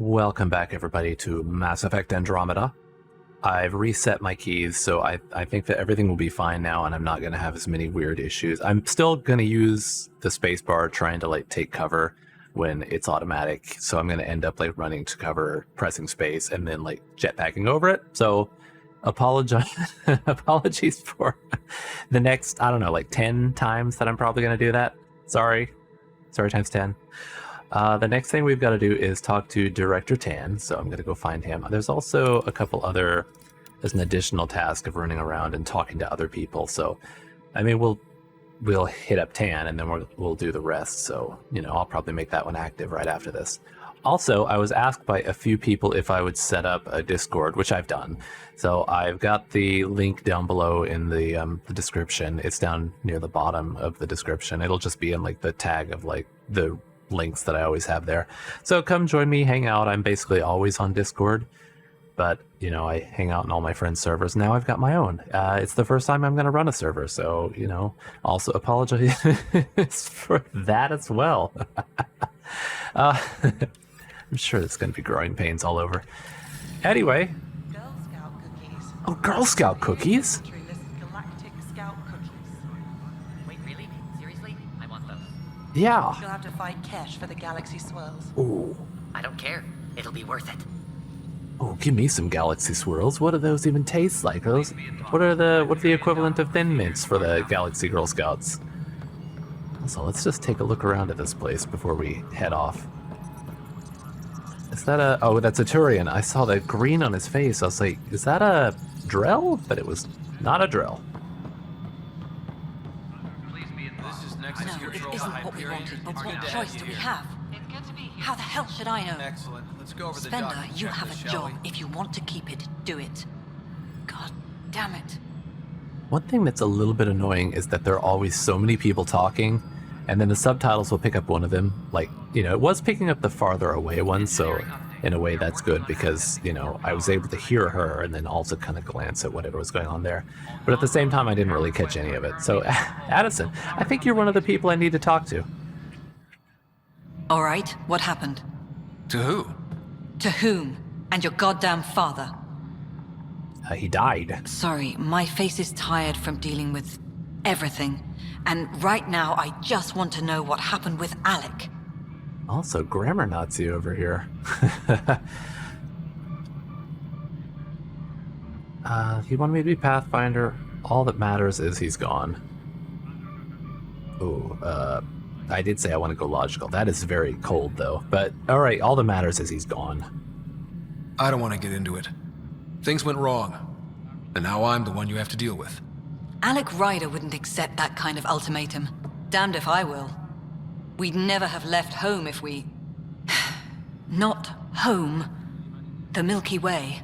Welcome back, everybody, to Mass Effect Andromeda. I've reset my keys, so I think that everything will be fine now, and I'm not going to have as many weird issues. I'm still going to use the spacebar trying to take cover when it's automatic, so I'm going to end up running to cover, pressing space, and then jetpacking over it. So apologies for the next, 10 times that I'm probably going to do that. Sorry times 10. The next thing we've got to do is talk to Director Tan, so I'm going to go find him. There's also a couple other, as an additional task of running around and talking to other people. So, we'll hit up Tan and then we'll do the rest. So, I'll probably make that one active right after this. Also, I was asked by a few people if I would set up a Discord, which I've done. So I've got the link down below in the description. It's down near the bottom of the description. It'll just be in the tag of the links that I always have there. So come join me, hang out. I'm basically always on Discord, but I hang out in all my friends' servers. Now I've got my own. It's the first time I'm going to run a server, so also apologize for that as well. I'm sure there's going to be growing pains all over. Anyway. Girl Scout cookies. Oh, Girl Scout cookies? Galactic Scout cookies. Wait, really? Seriously? I want those. Yeah. You'll have to fight Kesh for the Galaxy Swirls. Ooh. I don't care. It'll be worth it. Oh, give me some Galaxy Swirls. What do those even taste like? What are the equivalent of Thin Mints for the Galaxy Girl Scouts? So let's just take a look around at this place before we head off. Is that oh, that's a Turian. I saw the green on his face. I was like, is that a Drell? But it was not a Drell. No, it isn't what we wanted, but what choice do we have? How the hell should I know? Excellent. Let's go over the Spender, document you have checklist, a shall job. we? If you want to keep it, do it. God damn it. One thing that's a little bit annoying is that there are always so many people talking, and then the subtitles will pick up one of them. It was picking up the farther away one, so in a way that's good because, I was able to hear her and then also kind of glance at whatever was going on there. But at the same time, I didn't really catch any of it. So, Addison, I think you're one of the people I need to talk to. All right, what happened? To who? To whom? And your goddamn father. He died. Sorry, my face is tired from dealing with everything. And right now, I just want to know what happened with Alec. Also, grammar Nazi over here. He wanted me to be Pathfinder. All that matters is he's gone. Oh, I did say I want to go logical. That is very cold, though. But, alright, all that matters is he's gone. I don't want to get into it. Things went wrong. And now I'm the one you have to deal with. Alec Ryder wouldn't accept that kind of ultimatum. Damned if I will. We'd never have left home if we... Not home. The Milky Way.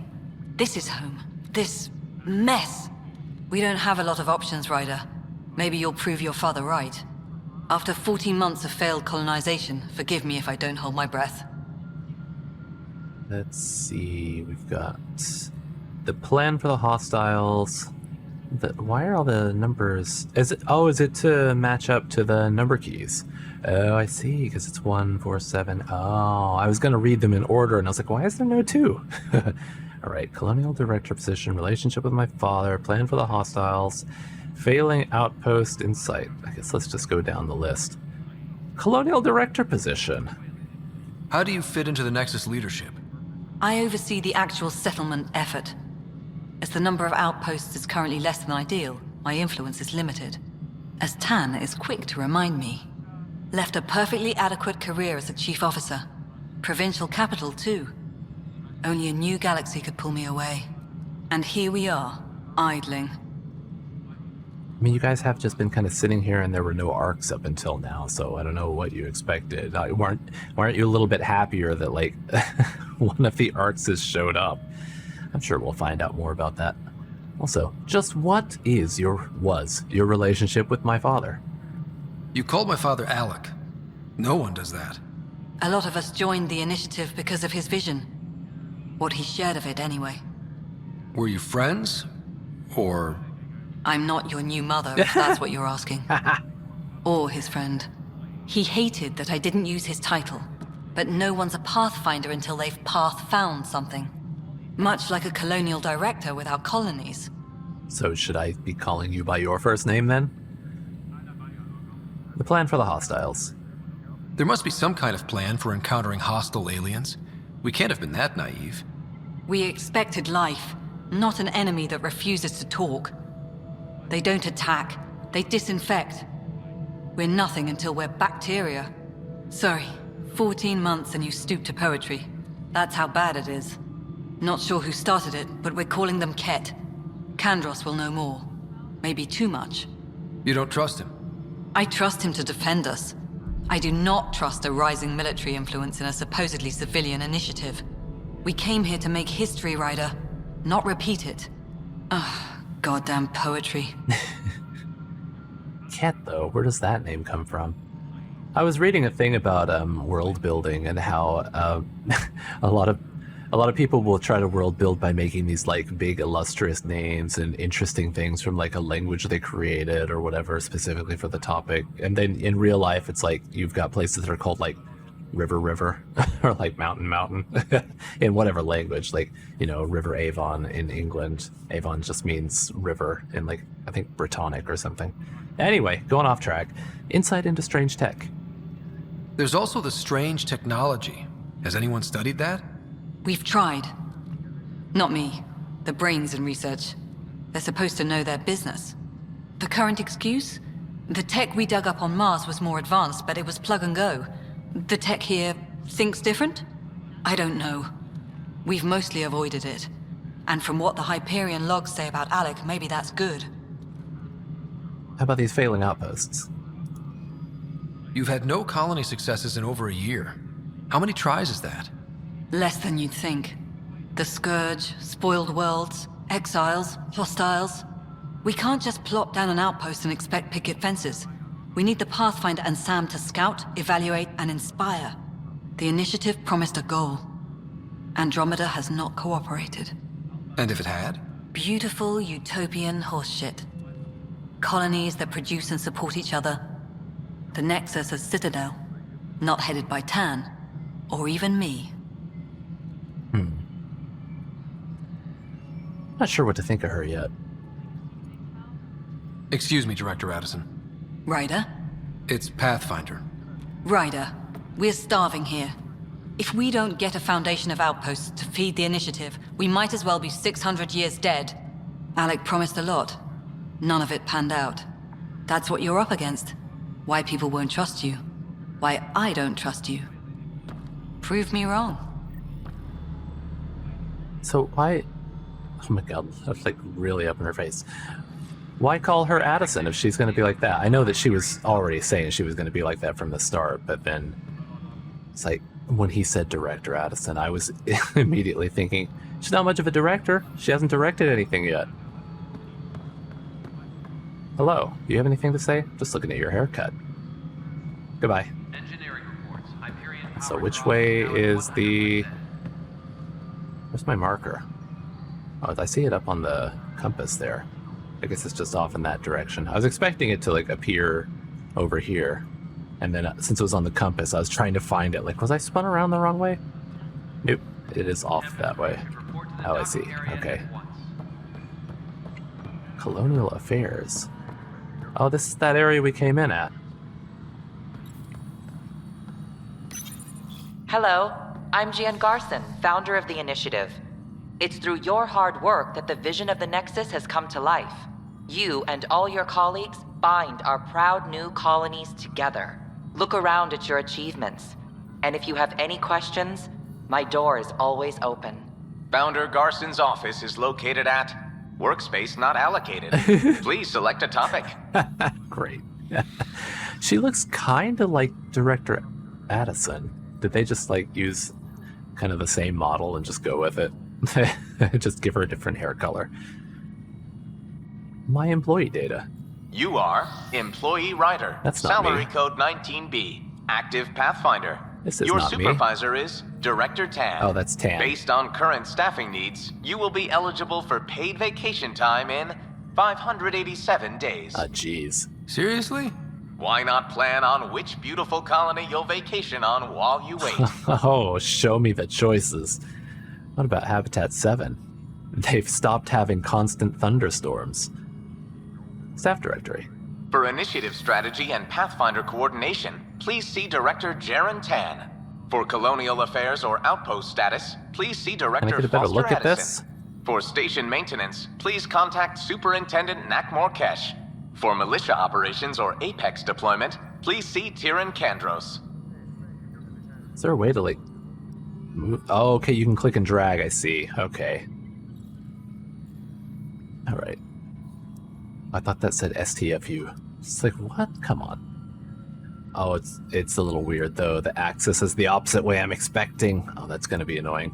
This is home. This mess. We don't have a lot of options, Ryder. Maybe you'll prove your father right. After 14 months of failed colonization, forgive me if I don't hold my breath. Let's see, we've got the plan for the hostiles. Why are all the numbers? Is it to match up to the number keys? Oh, I see, because it's 1, 4, 7. Oh, I was going to read them in order, and I was like, why is there no 2? All right, Colonial Director position, relationship with my father, plan for the hostiles, failing outpost in sight. I guess let's just go down the list. Colonial Director position. How do you fit into the Nexus leadership? I oversee the actual settlement effort. As the number of outposts is currently less than ideal, my influence is limited. As Tan is quick to remind me. Left a perfectly adequate career as a chief officer. Provincial capital, too. Only a new galaxy could pull me away. And here we are, idling. I mean, you guys have just been kind of sitting here and there were no arcs up until now, so I don't know what you expected. Weren't you a little bit happier that, one of the arcs has showed up? I'm sure we'll find out more about that. Also, just what was your relationship with my father? You called my father Alec. No one does that. A lot of us joined the initiative because of his vision. What he shared of it, anyway. Were you friends? Or... I'm not your new mother, if that's what you're asking. Or his friend. He hated that I didn't use his title, but no one's a pathfinder until they've path-found something. Much like a colonial director without colonies. So should I be calling you by your first name then? The plan for the hostiles. There must be some kind of plan for encountering hostile aliens. We can't have been that naive. We expected life, not an enemy that refuses to talk. They don't attack, they disinfect. We're nothing until we're bacteria. Sorry, 14 months and you stoop to poetry. That's how bad it is. Not sure who started it, but we're calling them Ket. Kandros will know more. Maybe too much. You don't trust him? I trust him to defend us. I do not trust a rising military influence in a supposedly civilian initiative. We came here to make history, Ryder, not repeat it. Ugh, goddamn poetry. Ket, though, where does that name come from? I was reading a thing about world building and how a lot of people will try to world build by making these like big illustrious names and interesting things from like a language they created or whatever specifically for the topic. And then in real life, it's like you've got places that are called like River or like Mountain in whatever language, like, you know, River Avon in England. Avon just means river in like, I think Britannic or something. Anyway, going off track, insight into strange tech. There's also the strange technology. Has anyone studied that? We've tried. Not me. The brains in research. They're supposed to know their business. The current excuse? The tech we dug up on Mars was more advanced, but it was plug and go. The tech here thinks different? I don't know. We've mostly avoided it. And from what the Hyperion logs say about Alec, maybe that's good. How about these failing outposts? You've had no colony successes in over a year. How many tries is that? Less than you'd think. The Scourge, spoiled worlds, exiles, hostiles. We can't just plop down an outpost and expect picket fences. We need the Pathfinder and Sam to scout, evaluate, and inspire. The initiative promised a goal. Andromeda has not cooperated. And if it had? Beautiful utopian horseshit. Colonies that produce and support each other. The Nexus as Citadel. Not headed by Tan. Or even me. Not sure what to think of her yet. Excuse me, Director Addison. Ryder? It's Pathfinder. Ryder, we're starving here. If we don't get a foundation of outposts to feed the initiative, we might as well be 600 years dead. Alec promised a lot. None of it panned out. That's what you're up against. Why people won't trust you. Why I don't trust you. Prove me wrong. So why... Oh my god, that's like really up in her face. Why call her Addison if she's going to be like that? I know that she was already saying she was going to be like that from the start, but then it's like when he said Director Addison, I was immediately thinking, she's not much of a director. She hasn't directed anything yet. Hello, do you have anything to say? Just looking at your haircut. Goodbye. Engineering reports. Hyperion So which way is the... Where's my marker? Oh, I see it up on the compass there. I guess it's just off in that direction. I was expecting it to like appear over here. And then since it was on the compass, I was trying to find it. Like, was I spun around the wrong way? Nope, it is off that way. Oh, I see. Okay. Colonial Affairs. Oh, this is that area we came in at. Hello, I'm Gian Garson, founder of the initiative. It's through your hard work that the vision of the Nexus has come to life. You and all your colleagues bind our proud new colonies together. Look around at your achievements. And if you have any questions, my door is always open. Founder Garson's office is located at workspace not allocated. Please select a topic. Great. She looks kind of like Director Addison. Did they just like use kind of the same model and just go with it? Just give her a different hair color. My employee data. You are Employee Writer. That's not Salary me. code 19B. Active Pathfinder. This is Your not me. supervisor is Director Tan. Oh, that's Tan. Based on current staffing needs, you will be eligible for paid vacation time in 587 days. Jeez. Seriously? Why not plan on which beautiful colony you'll vacation on while you wait? Oh, show me the choices. What about Habitat 7? They've stopped having constant thunderstorms. Staff directory. For initiative strategy and Pathfinder coordination, please see Director Jaren Tan. For colonial affairs or outpost status, please see Can I Director get a better Foster look at Addison. this? For station maintenance, please contact Superintendent Nakmor Kesh. For militia operations or Apex deployment, please see Tyrion Kandros. Is there a way to, like, move? Oh, okay, you can click and drag, I see. Okay. Alright. I thought that said STFU. It's like, what? Come on. Oh, it's a little weird, though. The axis is the opposite way I'm expecting. Oh, that's going to be annoying.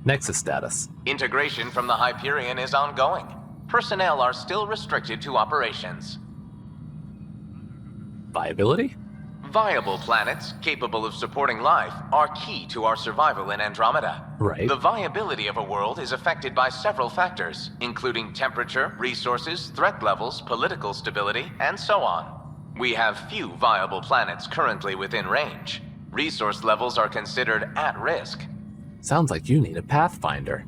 Nexus status. Integration from the Hyperion is ongoing. Personnel are still restricted to operations. Viability? Viable planets capable of supporting life are key to our survival in Andromeda. Right. The viability of a world is affected by several factors, including temperature, resources, threat levels, political stability, and so on. We have few viable planets currently within range. Resource levels are considered at risk. Sounds like you need a Pathfinder.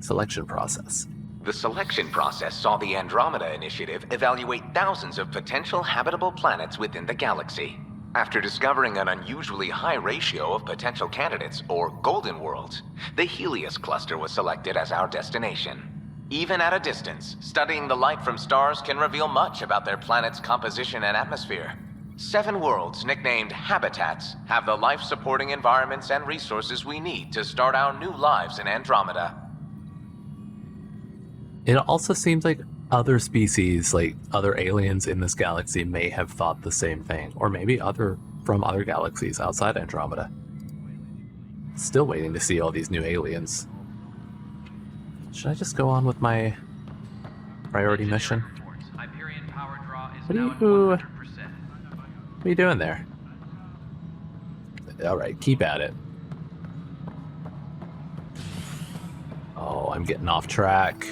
Selection process. The selection process saw the Andromeda Initiative evaluate thousands of potential habitable planets within the galaxy. After discovering an unusually high ratio of potential candidates, or golden worlds, the Helios cluster was selected as our destination. Even at a distance, studying the light from stars can reveal much about their planet's composition and atmosphere. 7 worlds, nicknamed habitats, have the life-supporting environments and resources we need to start our new lives in Andromeda. It also seems like other species, like other aliens in this galaxy, may have thought the same thing. Or maybe from other galaxies outside Andromeda. Still waiting to see all these new aliens. Should I just go on with my priority mission? What are you doing there? Alright, keep at it. Oh, I'm getting off track.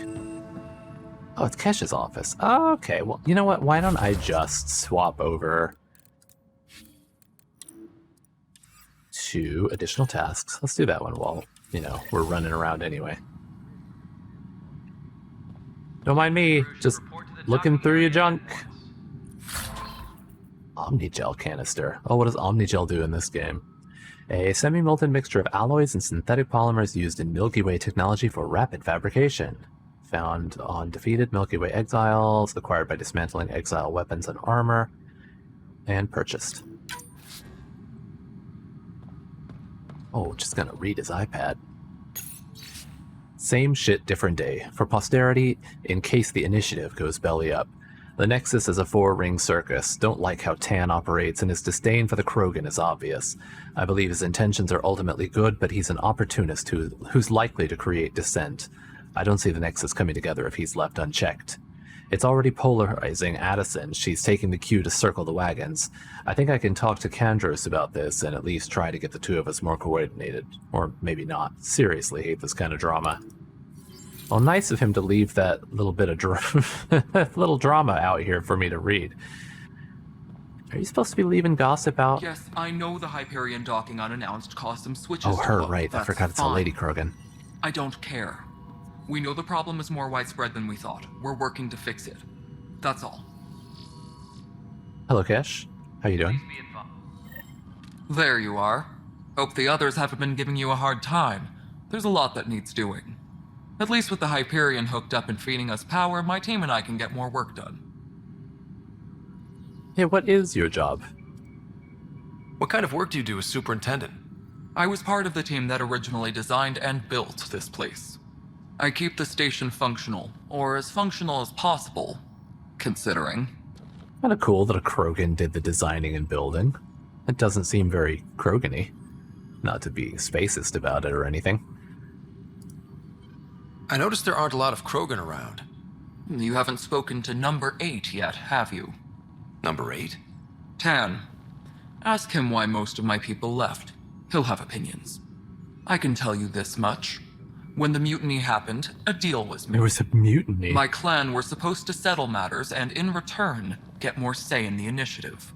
Oh, it's Kesh's office. Oh, okay, well, you know what? Why don't I just swap over to additional tasks? Let's do that one while, we're running around anyway. Don't mind me, just looking through your junk. Omnigel canister. Oh, what does Omnigel do in this game? A semi-molten mixture of alloys and synthetic polymers used in Milky Way technology for rapid fabrication. Found on defeated Milky Way exiles, acquired by dismantling exile weapons and armor, and purchased. Oh, just gonna read his iPad. Same shit, different day. For posterity, in case the initiative goes belly up. The Nexus is a 4-ring circus. Don't like how Tan operates, and his disdain for the Krogan is obvious. I believe his intentions are ultimately good, but he's an opportunist who's likely to create dissent. I don't see the Nexus coming together if he's left unchecked. It's already polarizing Addison. She's taking the cue to circle the wagons. I think I can talk to Kandros about this and at least try to get the two of us more coordinated. Or maybe not. Seriously hate this kind of drama. Well, nice of him to leave that little bit of little drama out here for me to read. Are you supposed to be leaving gossip out? Yes, I know the Hyperion docking unannounced caused some switches. Oh, her, to right. I That's forgot it's a fine. Lady Krogan. I don't care. We know the problem is more widespread than we thought. We're working to fix it. That's all. Hello, Kesh. How you doing? There you are. Hope the others haven't been giving you a hard time. There's a lot that needs doing. At least with the Hyperion hooked up and feeding us power, my team and I can get more work done. Yeah, what is your job? What kind of work do you do as superintendent? I was part of the team that originally designed and built this place. I keep the station functional, or as functional as possible, considering. Kind of cool that a Krogan did the designing and building. It doesn't seem very Krogan-y. Not to be spacist about it or anything. I noticed there aren't a lot of Krogan around. You haven't spoken to number 8 yet, have you? Number 8? Tan. Ask him why most of my people left. He'll have opinions. I can tell you this much. When the mutiny happened, a deal was made. There was a mutiny. My clan were supposed to settle matters and, in return, get more say in the initiative.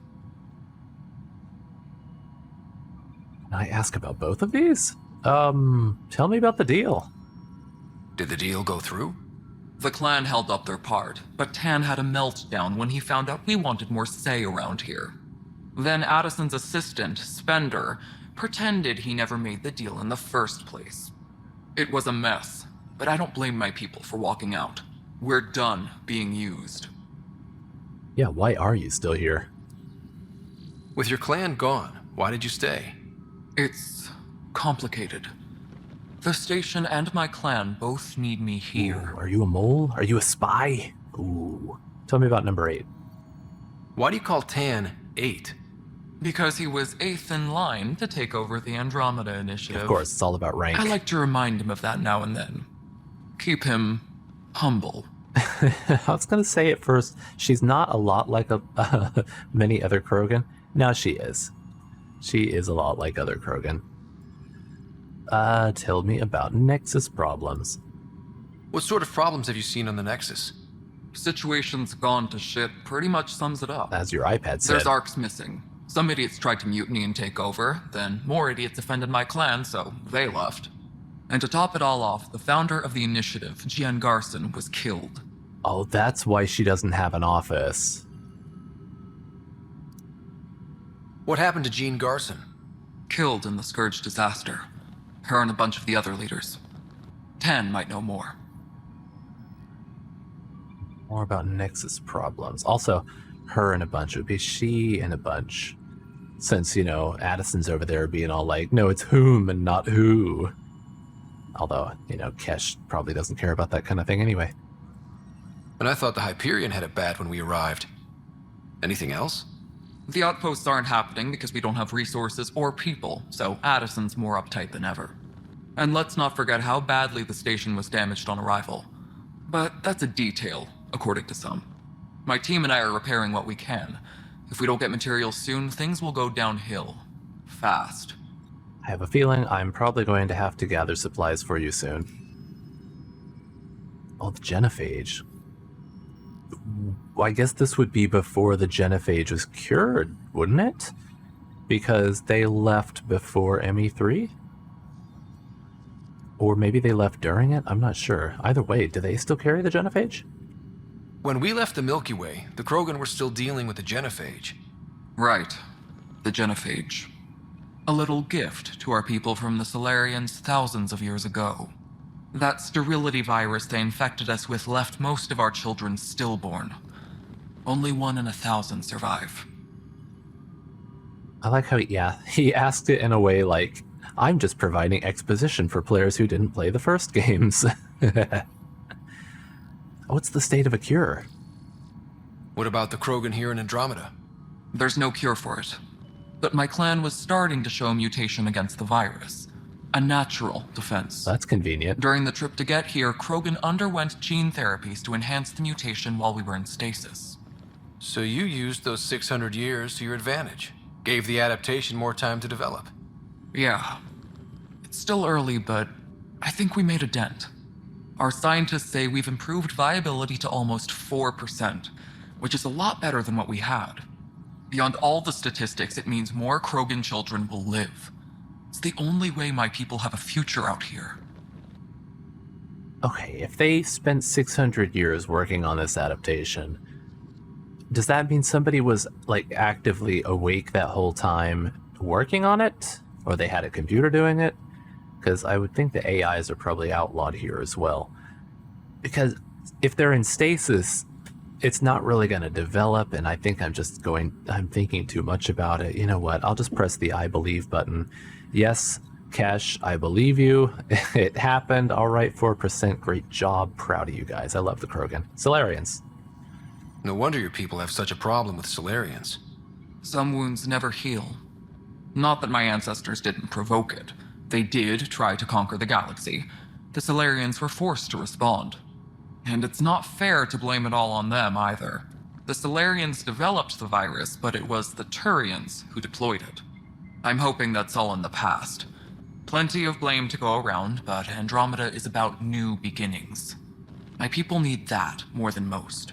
Can I ask about both of these? Tell me about the deal. Did the deal go through? The clan held up their part, but Tan had a meltdown when he found out we wanted more say around here. Then Addison's assistant, Spender, pretended he never made the deal in the first place. It was a mess, but I don't blame my people for walking out. We're done being used. Yeah, why are you still here? With your clan gone, why did you stay? It's complicated. The station and my clan both need me here. Ooh, are you a mole? Are you a spy? Ooh. Tell me about number 8. Why do you call Tan 8? Because he was 8th in line to take over the Andromeda initiative. Of course, it's all about rank. I like to remind him of that now and then. Keep him humble. I was going to say at first, she's not a lot like many other Krogan. Now she is. She is a lot like other Krogan. Tell me about Nexus problems. What sort of problems have you seen on the Nexus? Situation's gone to shit pretty much sums it up. As your iPad said. There's arcs missing. Some idiots tried to mutiny and take over, then more idiots offended my clan, so they left. And to top it all off, the founder of the initiative, Jean Garson, was killed. Oh, that's why she doesn't have an office. What happened to Jean Garson? Killed in the Scourge disaster. Her and a bunch of the other leaders. Tan might know more. More about Nexus problems. Also, her and a bunch. It would be she and a bunch. Since, Addison's over there being all like, no, it's whom and not who. Although, Kesh probably doesn't care about that kind of thing anyway. And I thought the Hyperion had it bad when we arrived. Anything else? The outposts aren't happening because we don't have resources or people, so Addison's more uptight than ever. And let's not forget how badly the station was damaged on arrival. But that's a detail, according to some. My team and I are repairing what we can. If we don't get materials soon, things will go downhill. Fast. I have a feeling I'm probably going to have to gather supplies for you soon. Oh, the genophage. Well, I guess this would be before the genophage was cured, wouldn't it? Because they left before ME3? Or maybe they left during it? I'm not sure. Either way, do they still carry the genophage? When we left the Milky Way, the Krogan were still dealing with the genophage. Right. The genophage. A little gift to our people from the Solarians thousands of years ago. That sterility virus they infected us with left most of our children stillborn. Only 1 in 1,000 survive. I like how he asked it in a way like, I'm just providing exposition for players who didn't play the first games. What's the state of a cure? What about the Krogan here in Andromeda? There's no cure for it. But my clan was starting to show mutation against the virus. A natural defense. That's convenient. During the trip to get here, Krogan underwent gene therapies to enhance the mutation while we were in stasis. So you used those 600 years to your advantage. Gave the adaptation more time to develop. Yeah. It's still early, but I think we made a dent. Our scientists say we've improved viability to almost 4%, which is a lot better than what we had. Beyond all the statistics, it means more Krogan children will live. It's the only way my people have a future out here. Okay, if they spent 600 years working on this adaptation, does that mean somebody was, actively awake that whole time working on it? Or they had a computer doing it? Because I would think the AIs are probably outlawed here as well. Because if they're in stasis, it's not really going to develop, and I think I'm thinking too much about it. You know what? I'll just press the I believe button. Yes, Kesh, I believe you. It happened. All right, 4%. Great job. Proud of you guys. I love the Krogan. Solarians. No wonder your people have such a problem with Solarians. Some wounds never heal. Not that my ancestors didn't provoke it. They did try to conquer the galaxy. The Solarians were forced to respond. And it's not fair to blame it all on them either. The Solarians developed the virus, but it was the Turians who deployed it. I'm hoping that's all in the past. Plenty of blame to go around, but Andromeda is about new beginnings. My people need that more than most.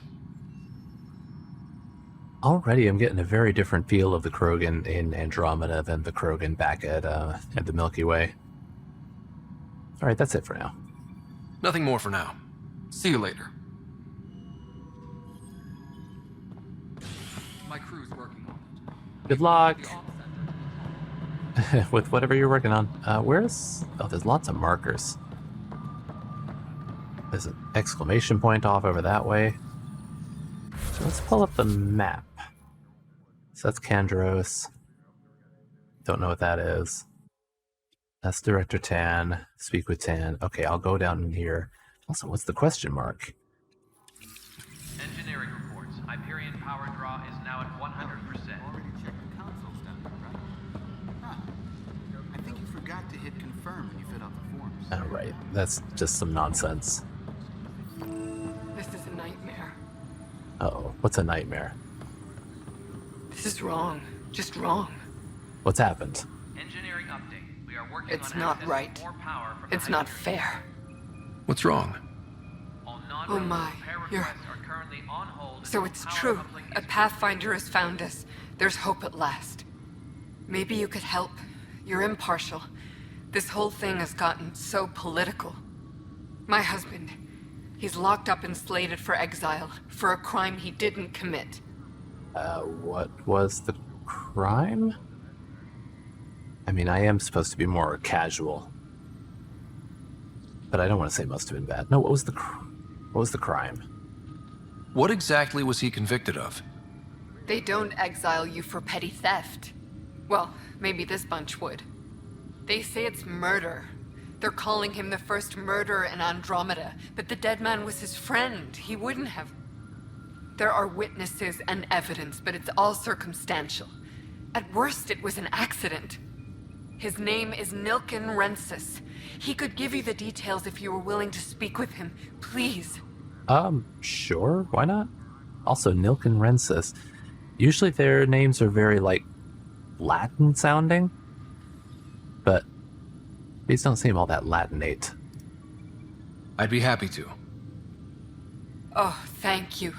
Already, I'm getting a very different feel of the Krogan in Andromeda than the Krogan back at the Milky Way. All right, that's it for now. Nothing more for now. See you later. My crew's working on it. Good luck with whatever you're working on. Where's... Oh, there's lots of markers. There's an exclamation point off over that way. So let's pull up the map. So that's Kandros. Don't know what that is. That's Director Tan. Speak with Tan. Okay, I'll go down in here. Also, what's the question mark? Engineering reports. Hyperion power draw is now at 100%. Already checked the consoles down there, right? Huh. I think you forgot to hit confirm when you filled out the forms. Alright, that's just some nonsense. This is a nightmare. Uh-oh, what's a nightmare? This is wrong. Just wrong. What's happened? Engineering update. We are working It's on not accessing right. more power from It's the not Hyperion. fair. What's wrong? All Oh my, non-repair you're... requests are currently on hold So until it's power true. coupling A is Pathfinder has found us. There's hope at last. Maybe you could help. You're impartial. This whole thing has gotten so political. My husband, he's locked up and slated for exile for a crime he didn't commit. What was the crime? I mean, I am supposed to be more casual. But I don't want to say must have been bad. No, what was the crime? What exactly was he convicted of? They don't exile you for petty theft. Well, maybe this bunch would. They say it's murder. They're calling him the first murderer in Andromeda, but the dead man was his friend. He wouldn't have... There are witnesses and evidence, but it's all circumstantial. At worst, it was an accident. His name is Nilken Rensis. He could give you the details if you were willing to speak with him. Please. Sure, why not? Also, Nilken Rensis. Usually their names are very, like, Latin sounding. But these don't seem all that Latinate. I'd be happy to. Oh, thank you.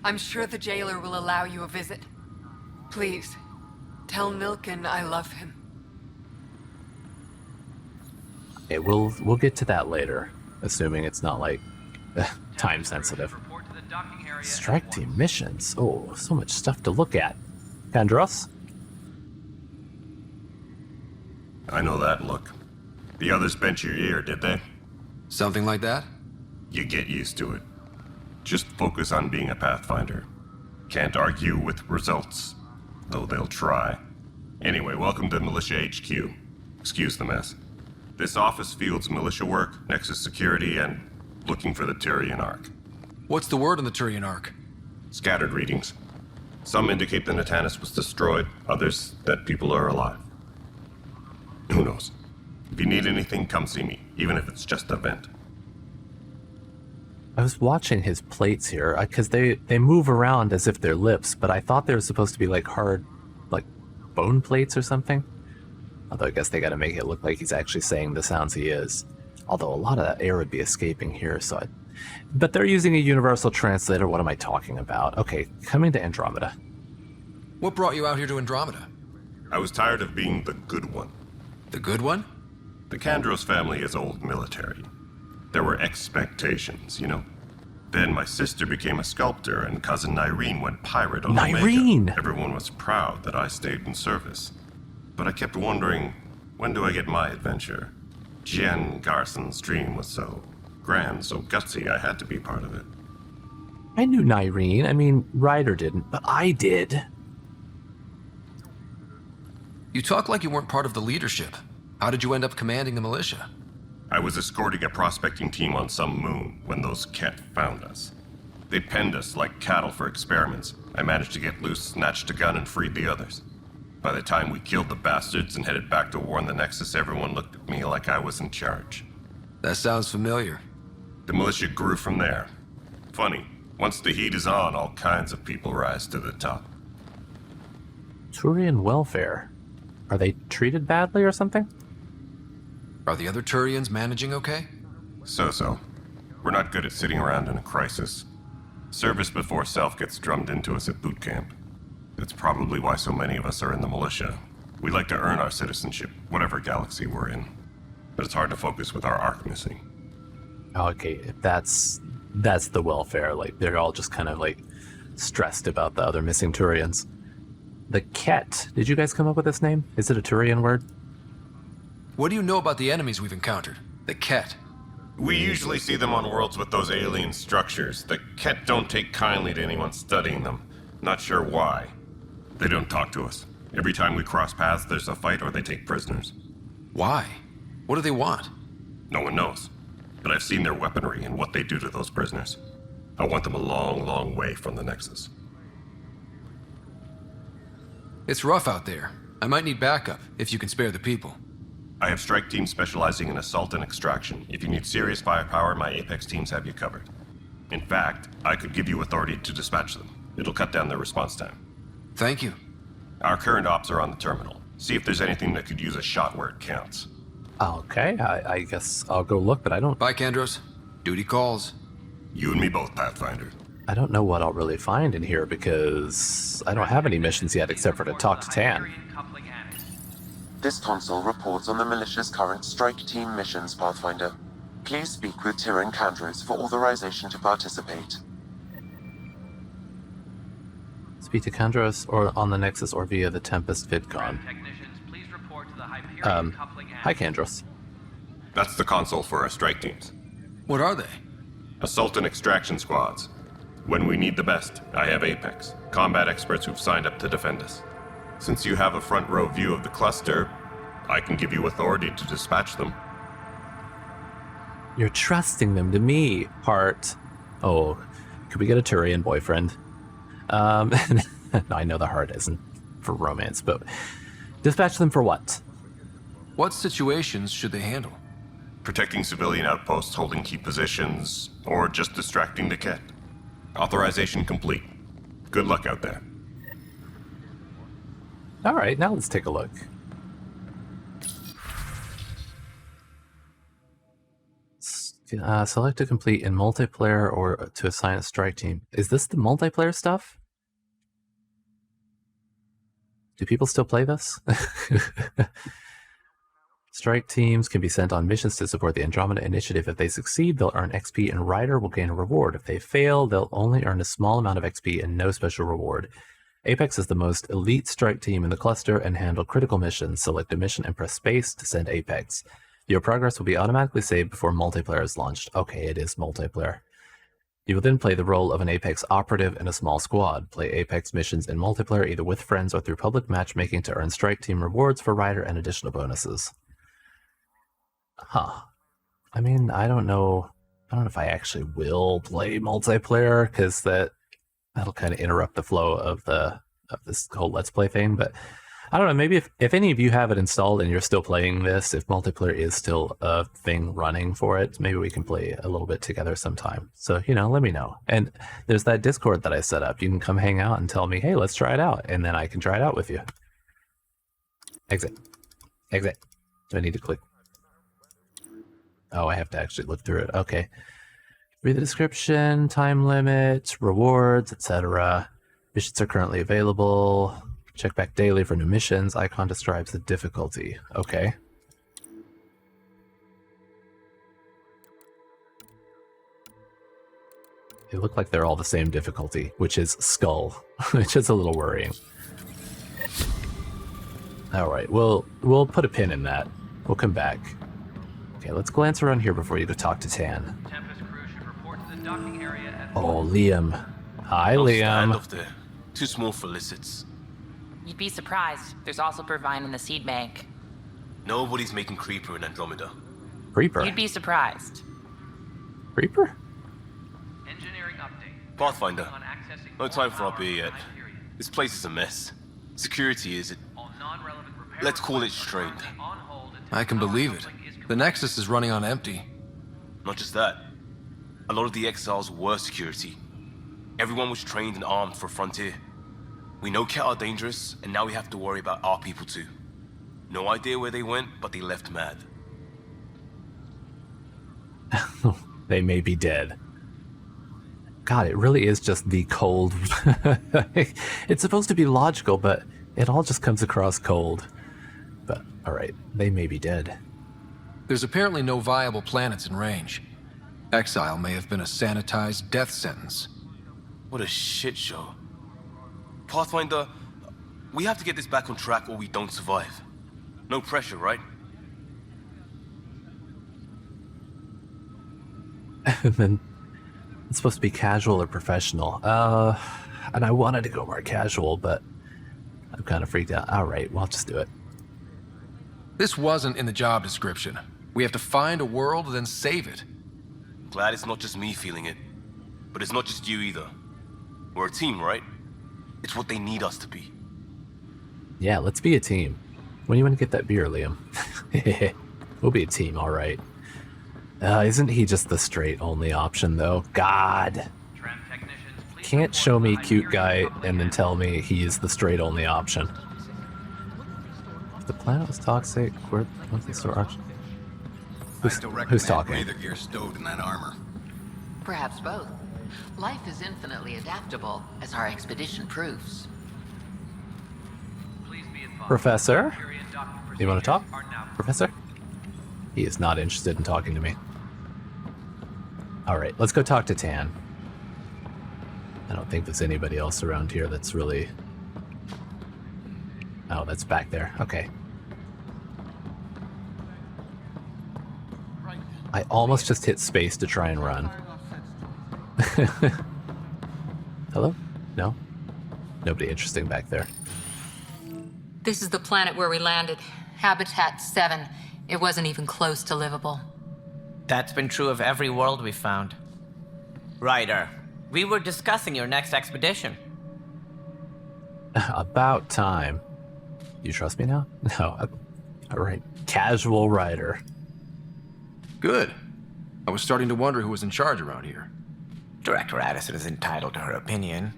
I'm sure the jailer will allow you a visit. Please, tell Nilken I love him. Okay, we'll get to that later, assuming it's not, like, time sensitive. report to the docking area Strike at team once. missions. Oh, so much stuff to look at. Kandros? I know that look. The others bent your ear, did they? Something like that? You get used to it. Just focus on being a Pathfinder. Can't argue with results, though they'll try. Anyway, welcome to Militia HQ. Excuse the mess. This office fields militia work, Nexus security, and looking for the Turian Ark. What's the word on the Turian Ark? Scattered readings. Some indicate the Natanus was destroyed, others that people are alive. Who knows? If you need anything, come see me, even if it's just a vent. I was watching his plates here, because they move around as if they're lips, but I thought they were supposed to be like hard, like bone plates or something. Although I guess they gotta make it look like he's actually saying the sounds he is. Although a lot of that air would be escaping here, so but they're using a universal translator, what am I talking about? Okay, coming to Andromeda. What brought you out here to Andromeda? I was tired of being the good one. The good one? The Kandros family is old military. There were expectations, you know. Then my sister became a sculptor and cousin Nyreen went pirate on Nyreen! Omega. Everyone was proud that I stayed in service. But I kept wondering, when do I get my adventure? Jen Garson's dream was so grand, so gutsy, I had to be part of it. I knew Nyreen. I mean, Ryder didn't, but I did. You talk like you weren't part of the leadership. How did you end up commanding the militia? I was escorting a prospecting team on some moon when those Ket found us. They penned us like cattle for experiments. I managed to get loose, snatched a gun, and freed the others. By the time we killed the bastards and headed back to warn the Nexus, everyone looked at me like I was in charge. That sounds familiar. The militia grew from there. Funny, once the heat is on, all kinds of people rise to the top. Turian welfare. Are they treated badly or something? Are the other Turians managing okay? So. We're not good at sitting around in a crisis. Service before self gets drummed into us at boot camp. That's probably why so many of us are in the militia. We like to earn our citizenship, whatever galaxy we're in. But it's hard to focus with our arc missing. Okay, that's the welfare. Like, they're all just kind of, like, stressed about the other missing Turians. The Ket. Did you guys come up with this name? Is it a Turian word? What do you know about the enemies we've encountered? The Ket. We usually see them on worlds with those alien structures. The Ket don't take kindly to anyone studying them. Not sure why. They don't talk to us. Every time we cross paths, there's a fight or they take prisoners. Why? What do they want? No one knows. But I've seen their weaponry and what they do to those prisoners. I want them a long, long way from the Nexus. It's rough out there. I might need backup, if you can spare the people. I have strike teams specializing in assault and extraction. If you need serious firepower, my Apex teams have you covered. In fact, I could give you authority to dispatch them. It'll cut down their response time. Thank you. Our current ops are on the terminal. See if there's anything that could use a shot where it counts. Okay, I guess I'll go look, but I don't... Bye, Kandros. Duty calls. You and me both, Pathfinder. I don't know what I'll really find in here because I don't have any missions yet except for to talk to Tan. This console reports on the militia's current strike team missions, Pathfinder. Please speak with Tyrion Kandros for authorization to participate. Speak to Kandros or on the Nexus or via the Tempest VidCon. Hi Kandros. That's the console for our strike teams. What are they? Assault and extraction squads. When we need the best, I have Apex, combat experts who've signed up to defend us. Since you have a front row view of the cluster, I can give you authority to dispatch them. You're trusting them to me, Hart. Oh, could we get a Turian boyfriend? No, I know the Hart isn't for romance, but dispatch them for what? What situations should they handle? Protecting civilian outposts, holding key positions, or just distracting the Ket. Authorization complete. Good luck out there. All right, now let's take a look. Select to complete in multiplayer or to assign a strike team. Is this the multiplayer stuff? Do people still play this? Strike teams can be sent on missions to support the Andromeda initiative. If they succeed, they'll earn XP and Ryder will gain a reward. If they fail, they'll only earn a small amount of XP and no special reward. Apex is the most elite strike team in the cluster and handle critical missions. Select a mission and press space to send Apex. Your progress will be automatically saved before multiplayer is launched. Okay, it is multiplayer. You will then play the role of an Apex operative in a small squad. Play Apex missions in multiplayer either with friends or through public matchmaking to earn strike team rewards for Ryder and additional bonuses. Huh. I mean, I don't know if I actually will play multiplayer because that'll kind of interrupt the flow of this whole Let's Play thing, but I don't know, maybe if any of you have it installed and you're still playing this, if multiplayer is still a thing running for it, maybe we can play a little bit together sometime. So, let me know. And there's that Discord that I set up. You can come hang out and tell me, hey, let's try it out. And then I can try it out with you. Exit. Exit. Do I need to click? Oh, I have to actually look through it. Okay. Read the description, time limit, rewards, etc. Missions are currently available. Check back daily for new missions. Icon describes the difficulty. Okay. They look like they're all the same difficulty, which is Skull, which is a little worrying. All right, we'll put a pin in that. We'll come back. Okay, let's glance around here before you go talk to Tan. Tempest crew should report to the docking area at... Oh, Liam. Hi, Liam. Stand off there. Too small for lizards. You'd be surprised. There's also Purvine in the seed bank. Nobody's making Creeper in Andromeda. Creeper? You'd be surprised. Creeper? Engineering update. Pathfinder. No time for our beer yet. This place is a mess. Security is... Let's call it strained. I can believe it. The Nexus is running on empty. Not just that. A lot of the exiles were security. Everyone was trained and armed for Frontier. We know Ket are dangerous, and now we have to worry about our people too. No idea where they went, but they left mad. They may be dead. God, it really is just the cold. It's supposed to be logical, but it all just comes across cold. But, alright, they may be dead. There's apparently no viable planets in range. Exile may have been a sanitized death sentence. What a shit show. Pathfinder, we have to get this back on track or we don't survive. No pressure, right? And then it's supposed to be casual or professional. And I wanted to go more casual, but I'm kind of freaked out. Alright, well, I'll just do it. This wasn't in the job description. We have to find a world, then save it. Glad it's not just me feeling it. But it's not just you either. We're a team, right? It's what they need us to be. Yeah, let's be a team. When do you want to get that beer, Liam? We'll be a team, alright. Isn't he just the straight only option, though? God! Can't show me cute guy and then tell me he is the straight only option. If the planet was toxic, what's the store option? Who's talking? Breather gear stowed in that armor. Perhaps both. Life is infinitely adaptable, as our expedition proves. Professor? You want to talk? Professor? He is not interested in talking to me. Alright, let's go talk to Tan. I don't think there's anybody else around here that's really... Oh, that's back there. Okay. I almost just hit space to try and run. Hello? No? Nobody interesting back there. This is the planet where we landed. Habitat 7. It wasn't even close to livable. That's been true of every world we've found. Ryder, we were discussing your next expedition. About time. You trust me now? No. Alright. Casual rider. Good. I was starting to wonder who was in charge around here. Director Addison is entitled to her opinion,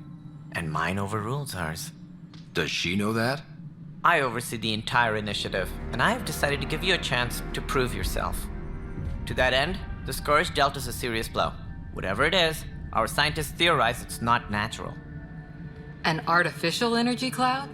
and mine overrules hers. Does she know that? I oversee the entire initiative, and I have decided to give you a chance to prove yourself. To that end, the Scourge dealt us a serious blow. Whatever it is, our scientists theorize it's not natural. An artificial energy cloud?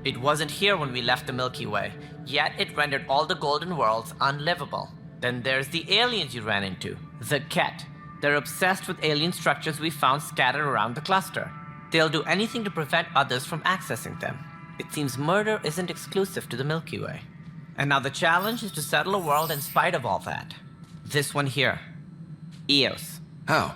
It wasn't here when we left the Milky Way, yet it rendered all the golden worlds unlivable. Then there's the aliens you ran into, the Ket. They're obsessed with alien structures we found scattered around the cluster. They'll do anything to prevent others from accessing them. It seems murder isn't exclusive to the Milky Way. And now the challenge is to settle a world in spite of all that. This one here. Eos. How?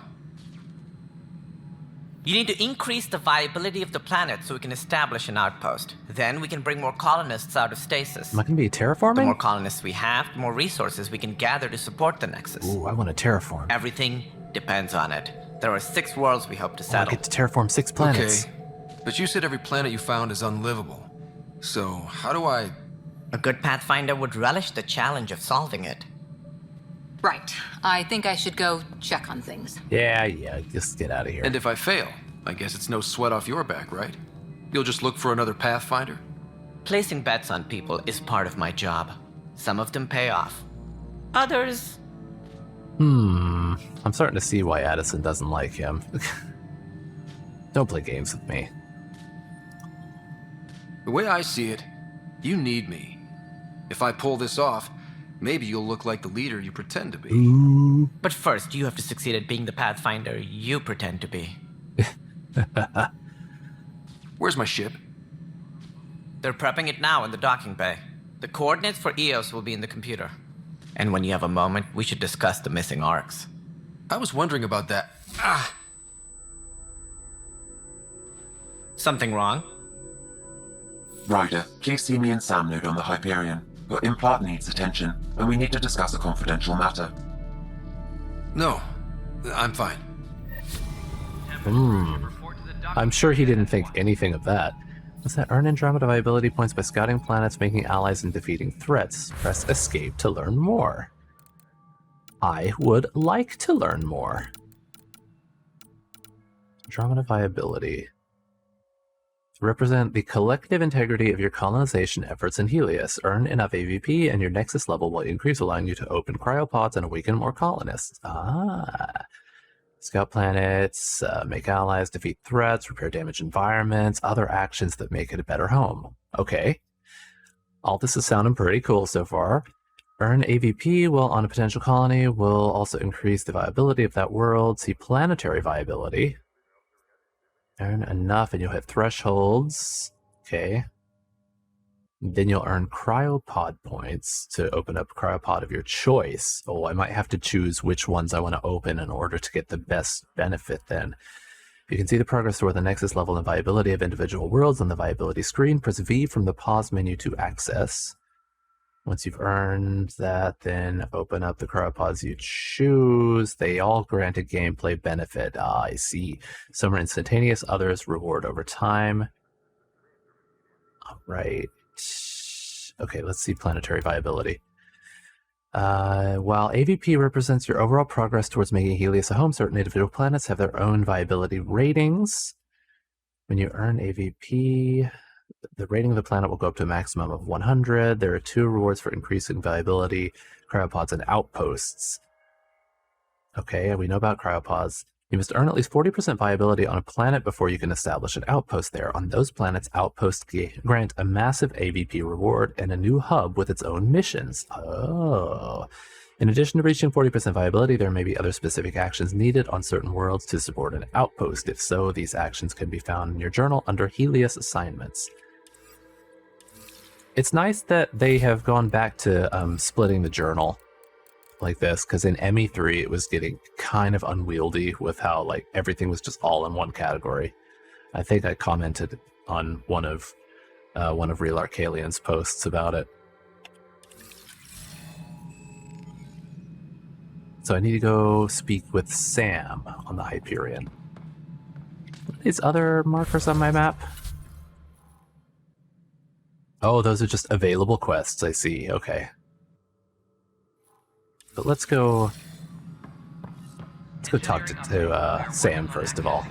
You need to increase the viability of the planet so we can establish an outpost. Then we can bring more colonists out of stasis. Am I going to be terraforming? The more colonists we have, the more resources we can gather to support the Nexus. Ooh, I want to terraform. Everything depends on it. There are 6 worlds we hope to settle. I get to terraform 6 planets. Okay, but you said every planet you found is unlivable. So, how do I... A good Pathfinder would relish the challenge of solving it. Right. I think I should go check on things. Yeah, just get out of here. And if I fail, I guess it's no sweat off your back, right? You'll just look for another Pathfinder? Placing bets on people is part of my job. Some of them pay off. Others... I'm starting to see why Addison doesn't like him. Don't play games with me. The way I see it, you need me. If I pull this off, maybe you'll look like the leader you pretend to be. Ooh. But first, you have to succeed at being the Pathfinder you pretend to be. Where's my ship? They're prepping it now in the docking bay. The coordinates for Eos will be in the computer. And when you have a moment, we should discuss the missing arcs. I was wondering about that. Something wrong? Ryder, please see me and Sam Node on the Hyperion. Your implant needs attention, and we need to discuss a confidential matter. No, I'm fine. I'm sure he didn't think anything of that. Was that earn Andromeda viability points by scouting planets, making allies, and defeating threats? Press escape to learn more. I would like to learn more. Andromeda viability. represent the collective integrity of your colonization efforts in Helios. Earn enough AVP and your Nexus level will increase, allowing you to open cryopods and awaken more colonists. Scout planets, make allies, defeat threats, repair damaged environments, other actions that make it a better home. Okay. All this is sounding pretty cool so far. Earn AVP while on a potential colony will also increase the viability of that world. See planetary viability. Earn enough and you'll hit thresholds. Okay. Then you'll earn cryopod points to open up a cryopod of your choice. Oh, I might have to choose which ones I want to open in order to get the best benefit then. You can see the progress toward the Nexus level and viability of individual worlds on the viability screen. Press V from the pause menu to access. Once you've earned that, then open up the cryopods you choose. They all grant a gameplay benefit. I see. Some are instantaneous, others reward over time. All right. Okay, let's see planetary viability. While AVP represents your overall progress towards making Helios a home, certain individual planets have their own viability ratings. When you earn AVP, the rating of the planet will go up to a maximum of 100. There are 2 rewards for increasing viability, cryopods and outposts. Okay, we know about cryopods. You must earn at least 40% viability on a planet before you can establish an outpost there. On those planets, outposts grant a massive AVP reward and a new hub with its own missions. Oh. In addition to reaching 40% viability, there may be other specific actions needed on certain worlds to support an outpost. If so, these actions can be found in your journal under Helios assignments. It's nice that they have gone back to splitting the journal like this, because in ME3 it was getting kind of unwieldy with how like everything was just all in one category. I think I commented on one of Real Arcalian's posts about it. So I need to go speak with Sam on the Hyperion. What are these other markers on my map? Oh, those are just available quests, I see. Okay. But let's go talk to Sam first of all.